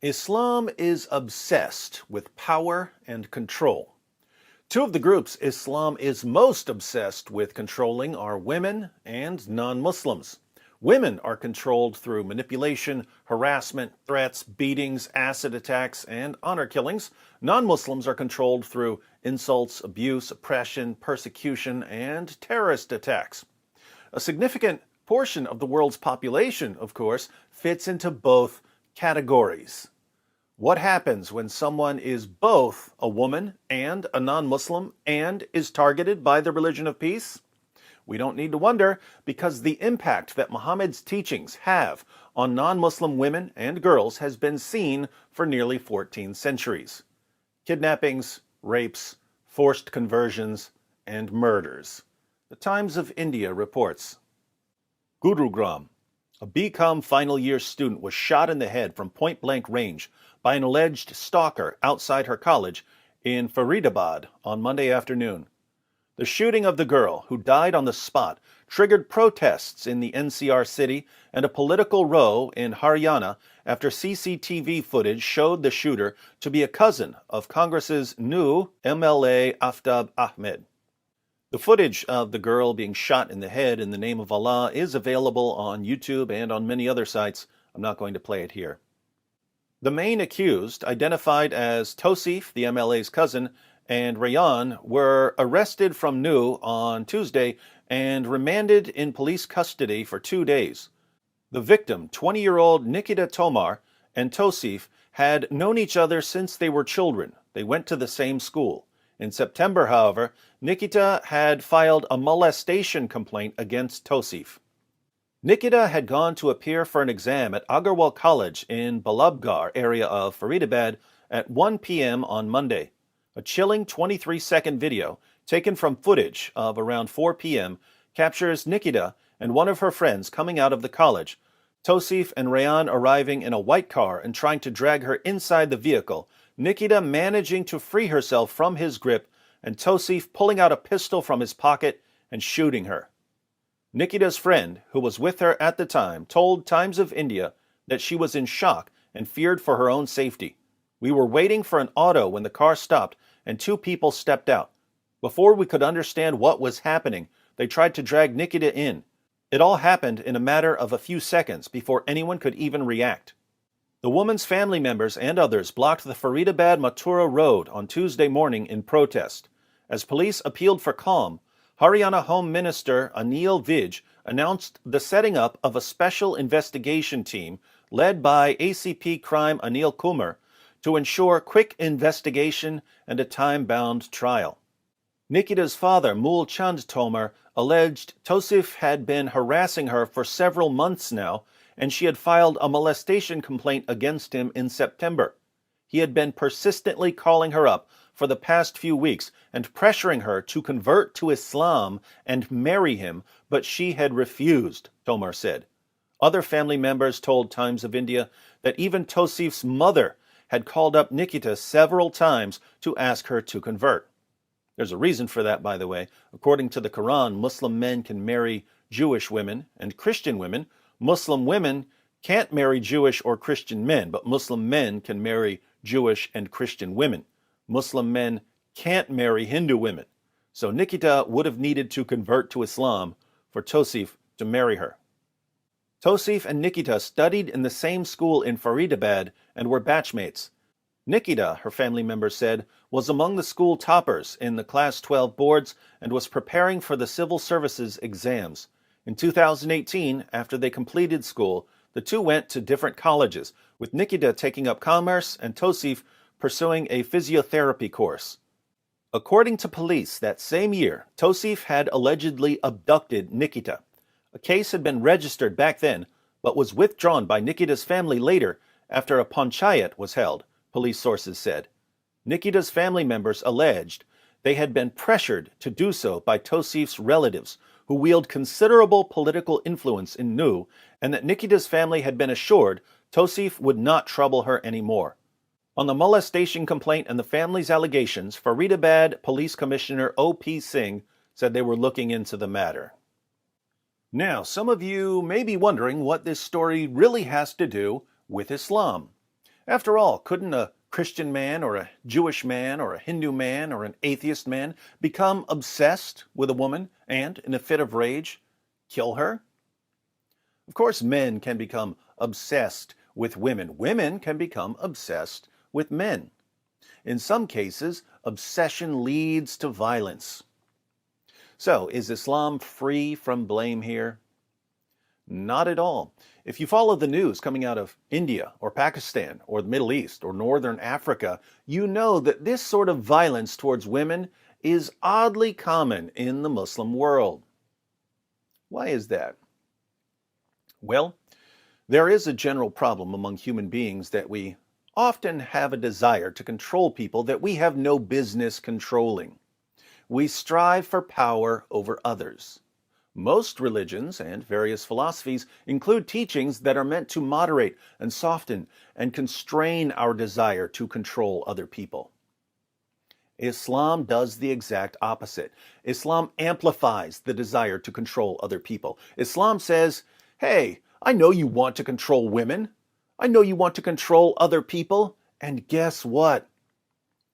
Islam is obsessed with power and control. Two of the groups Islam is most obsessed with controlling are women and non-Muslims. Women are controlled through manipulation, harassment, threats, beatings, acid attacks, and honor killings. Non-Muslims are controlled through insults, abuse, oppression, persecution, and terrorist attacks. A significant portion of the world's population, of course, fits into both categories. What happens when someone is both a woman and a non-Muslim and is targeted by the religion of peace? We don't need to wonder, because the impact that Muhammad's teachings have on non-Muslim women and girls has been seen for nearly 14 centuries. Kidnappings, rapes, forced conversions, and murders. The Times of India reports. Gurugram. A BCom final year student was shot in the head from point-blank range by an alleged stalker outside her college in Faridabad on Monday afternoon. The shooting of the girl, who died on the spot, triggered protests in the NCR city and a political row in Haryana after CCTV footage showed the shooter to be a cousin of Congress's new MLA Aftab Ahmed. The footage of the girl being shot in the head in the name of Allah is available on YouTube and on many other sites. I'm not going to play it here. The main accused, identified as Tosif, the MLA's cousin, and Rayan, were arrested from New on Tuesday and remanded in police custody for 2 days. The victim, 20-year-old Nikita Tomar, and Tosif had known each other since they were children. They went to the same school. In September, however, Nikita had filed a molestation complaint against Tosif. Nikita had gone to appear for an exam at Agarwal College in Balabgarh area of Faridabad at 1 p.m. on Monday. A chilling 23-second video, taken from footage of around 4 p.m., captures Nikita and one of her friends coming out of the college, Tosif and Rayan arriving in a white car and trying to drag her inside the vehicle, Nikita managing to free herself from his grip, and Tosif pulling out a pistol from his pocket and shooting her. Nikita's friend, who was with her at the time, told Times of India that she was in shock and feared for her own safety. We were waiting for an auto when the car stopped and two people stepped out. Before we could understand what was happening, they tried to drag Nikita in. It all happened in a matter of a few seconds before anyone could even react. The woman's family members and others blocked the Faridabad Mathura Road on Tuesday morning in protest. As police appealed for calm, Haryana Home Minister Anil Vij announced the setting up of a special investigation team led by ACP Crime Anil Kumar to ensure quick investigation and a time-bound trial. Nikita's father, Mool Chand Tomar, alleged Tosif had been harassing her for several months now, and she had filed a molestation complaint against him in September. He had been persistently calling her up for the past few weeks and pressuring her to convert to Islam and marry him, but she had refused, Tomar said. Other family members told Times of India that even Tosif's mother had called up Nikita several times to ask her to convert. There's a reason for that, by the way. According to the Quran, Muslim men can marry Jewish women and Christian women. Muslim women can't marry Jewish or Christian men, but Muslim men can marry Jewish and Christian women. Muslim men can't marry Hindu women. So Nikita would have needed to convert to Islam for Tosif to marry her. Tosif and Nikita studied in the same school in Faridabad and were batchmates. Nikita, her family members said, was among the school toppers in the Class 12 boards and was preparing for the civil services exams. In 2018, after they completed school, the two went to different colleges, with Nikita taking up commerce and Tosif pursuing a physiotherapy course. According to police, that same year, Tosif had allegedly abducted Nikita. A case had been registered back then, but was withdrawn by Nikita's family later after a panchayat was held, police sources said. Nikita's family members alleged they had been pressured to do so by Tosif's relatives, who wield considerable political influence in New, and that Nikita's family had been assured Tosif would not trouble her anymore. On the molestation complaint and the family's allegations, Faridabad Police Commissioner O.P. Singh said they were looking into the matter. Now, some of you may be wondering what this story really has to do with Islam. After all, couldn't a Christian man or a Jewish man or a Hindu man or an atheist man become obsessed with a woman and, in a fit of rage, kill her? Of course, men can become obsessed with women. Women can become obsessed with men. In some cases, obsession leads to violence. So, is Islam free from blame here? Not at all. If you follow the news coming out of India or Pakistan or the Middle East or Northern Africa, you know that this sort of violence towards women is oddly common in the Muslim world. Why is that? Well, there is a general problem among human beings that we often have a desire to control people that we have no business controlling. We strive for power over others. Most religions and various philosophies include teachings that are meant to moderate and soften and constrain our desire to control other people. Islam does the exact opposite. Islam amplifies the desire to control other people. Islam says, hey, I know you want to control women. I know you want to control other people. And guess what?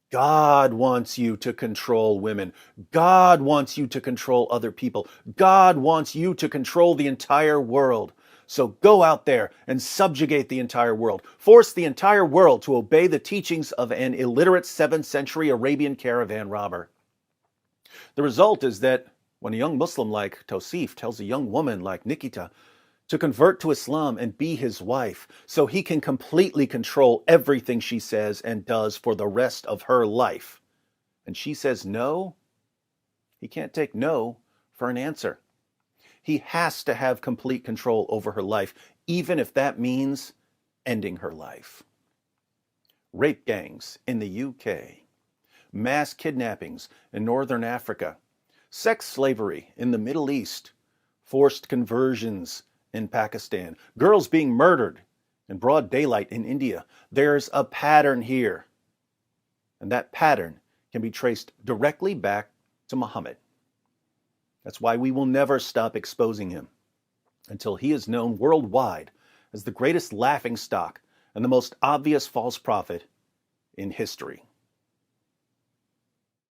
God wants you to control women. God wants you to control other people. God wants you to control the entire world. So go out there and subjugate the entire world. Force the entire world to obey the teachings of an illiterate 7th century Arabian caravan robber. The result is that when a young Muslim like Tosif tells a young woman like Nikita to convert to Islam and be his wife so he can completely control everything she says and does for the rest of her life, and she says no, he can't take no for an answer. He has to have complete control over her life, even if that means ending her life. Rape gangs in the UK, mass kidnappings in Northern Africa, sex slavery in the Middle East, forced conversions in Pakistan, girls being murdered in broad daylight in India. There's a pattern here. And that pattern can be traced directly back to Muhammad. That's why we will never stop exposing him until he is known worldwide as the greatest laughingstock and the most obvious false prophet in history.